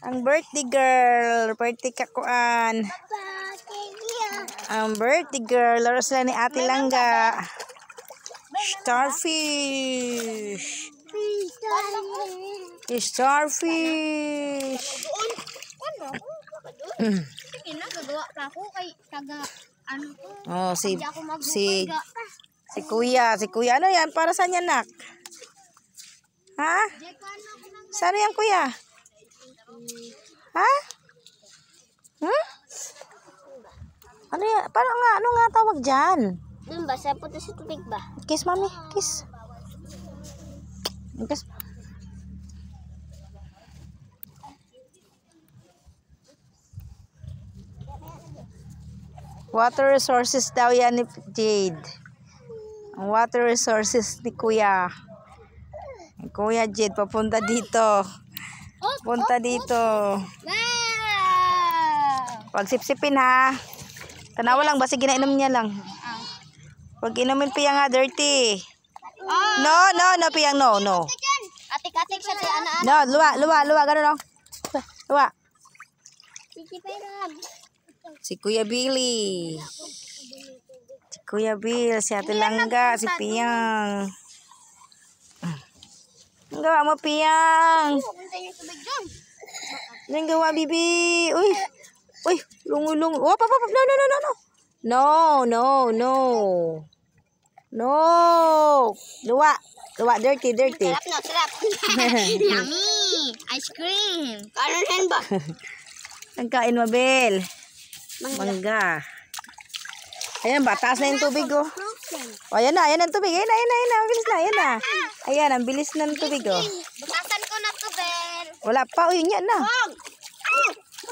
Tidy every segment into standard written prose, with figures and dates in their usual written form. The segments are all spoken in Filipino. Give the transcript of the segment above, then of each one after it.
Ang birthday girl. Birthday kakuan. Ang birthday girl. Laro sila ni Ate Langga. Starfish. Starfish. Oh, si Kuya. Si Kuya. Ano yan? Para saan yan, nak? Ha? Saan yan, Kuya? Ha? Hmm? Ano yan? Paano nga? Ano nga tawag dyan? Doon ba? Sa punta sa tubig ba? Kiss, mami. Kiss. Kiss. Water resources daw yan ni Jade. Ang water resources ni Kuya. Kuya Jade, papunta dito. Punta dito. Pag sipsipin ha. Tanawa lang, basta ginainom niya lang. Pag inumin piyang ha, dirty. No, piyang, no. Atik-atik siya kay ana. No, luwa, gano'n no. Luwa. Si Kuya Billy. Si Kuya Bill, si Ate Langga, si Piyang. Ang gawa mo, Piyang. Ang gawa, Bibi. Uy, lungo. Oh, no. No. Luwa, dirty. Sarap. Yummy. Ice cream. Karon ba? Nagkain mo, Bel. Mangga. Ayan ba, taas na yung tubig, oh. O, ayan na ang tubig. Ayan na. Ang bilis na, ayan na. Ayan, ang bilis na ng tubig, oh. Butasan ko na to, Ben. Wala pa, oh, yun yan na.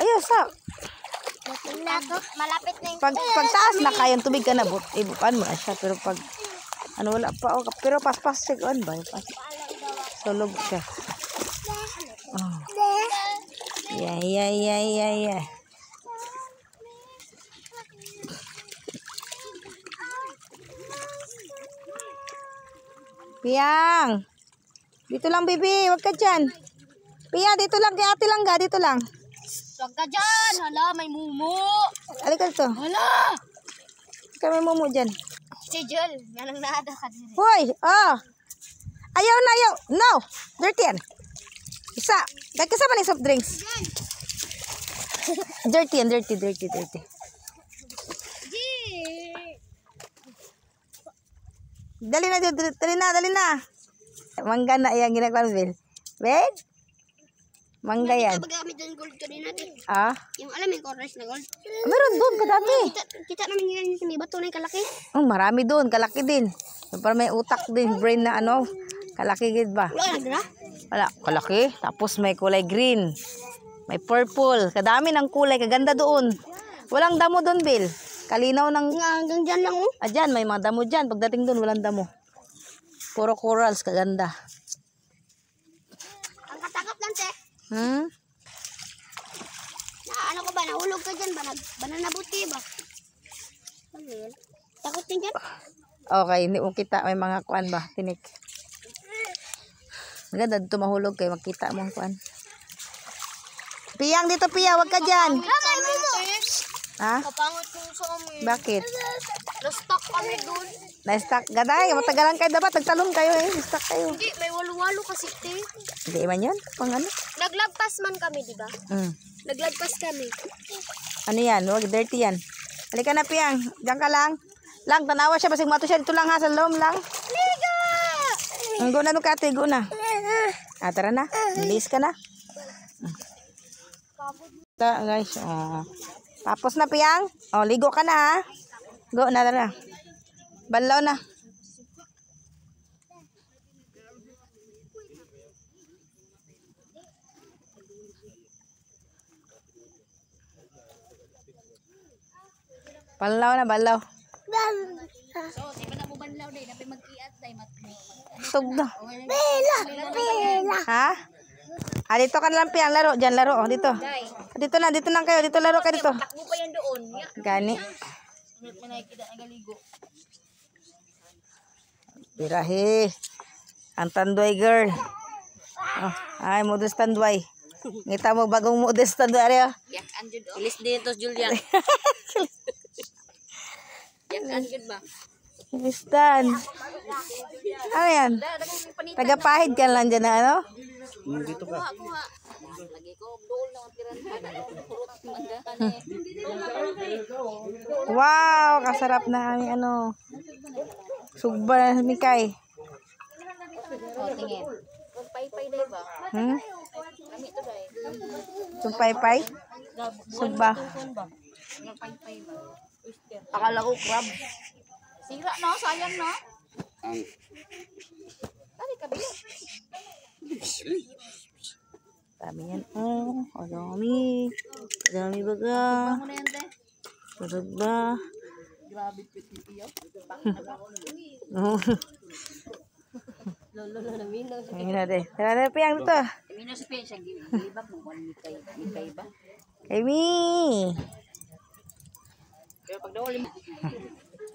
Ayun, sa. Malapit na yung Pag taas na kayang tubig ka na, ibukan mo na siya. Pero pag, wala pa, oh. Pero pas siya, on ba? Sulog siya. Oh. Yeah. Piyang. Dito lang, bibi. Huwag ka dyan. Piyang, dito lang. Kay Ate Langga. Dito lang. Huwag ka dyan. Hala, may mumu. Halika dito. Hala. Kaya may mumu dyan. Si Jul. Yan ang nahada ka din. Hoy. Oh. Ayaw. No. Dirty yan. Isa. Kasama ng soft drinks. Dirty yan. Dirty. Dali na. Mangga na yan ginagawa, Bel. Bel? Mangga yan. Pag-gamit yung gold kanina natin. Ah? Yung alam yung corners na gold. Meron doon, kadami. Kita namin yan yung bato na yung kalaki. Oh, marami doon, kalaki din. Para may utak din, brain na kalaki gid ba? Wala, kalaki. Tapos may kulay green. May purple. Kadami ng kulay, kaganda doon. Walang damo doon, Bel. Kalinaw ng... Hanggang dyan lang, oh. Dyan, may mga damo dyan. Pagdating doon, walang damo. Puro corals, kaganda. Ang katakap lang, te. Ano ko ba? Nahulog ka dyan ba? Banana buti ba? Takot din dyan? Okay, hindi mo kita. May mga kuan ba? Tinik. Maganda dito mahulog kayo. Makita mo ang kuan. Piyang dito, Pia. Huwag ka dyan. Ha? Kapangot yung sa amin. Bakit? Na-stuck kami dun. Na-stuck. Gaday. Matagalan kayo dapat. Nagtalon kayo eh. Na-stuck kayo. Hindi, may walo-walo kasi, te. Hindi man yan? Pang ano? Naglagpas man kami, di ba? Naglagpas kami. Ano yan? Huwag dirty yan. Halika na, Piyang. Diyan ka lang. Lang, tanawa siya. Basig mato siya. Dito lang ha. Sa loob lang. Liga! Go na, Kate. Go na. Tara na. Bilis ka na. Guys. Tapos na, Piyang. Ligo ka na ha. Go na, tara. Banlaw na. Banlaw. So, di ba na mo banlaw day? Napi mag-iat day. Tugdo. Bela. Ha? Dito ka na lang, Piyang. Laro. Diyan, laro. Dito. Dito na kayo. Dito laro kayo dito. Takbo pa yan doon. Gani. Birahe. Ang tanduay girl. Ay, modus tanduay. Ngita mo bagong modesta do ari. Yak anjud. Ilis din tos Julian. Yak anjud ba? Listan. Ano yan? Tagapahid ka lang dyan na ano? Dito ka. Kuha. Lagi ko dool na tiran kada. Purot mangga kani. Wow, kasarap na ang ano. Sugba na mikay. Oh, tingin. Kung pay-pay day ba? Kami to day. Sumpay-pay? Sugba. Yung pay-pay ba? Akala ko crab. Sira no, sayang no. Ang Dali kabili. Dami yan. Oh, dami. Dami baga. Ano na yan te? Sarap ba? Grabe piti yo. Lolo na minaw. Ayun na de. Tara na piyang to. Minaw si Pen siya gilibak mo kon mikay ba? Amy. Pero pag daw lim.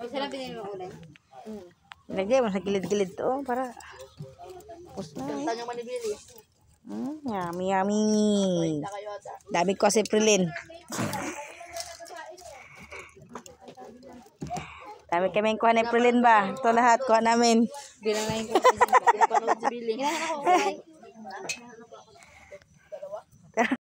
Ay sarap din mo ulan. Lagay mo sa gilid-gilid to. Para. Tapos na. Tanong manibili. Yummy, yummy. Kayo ata. Dami ko si Prilin. Dami kaming kuha ni Prilin ba? Ito lahat kuha namin. Bilang na yung pinapanood sa biling. Kailangan ako.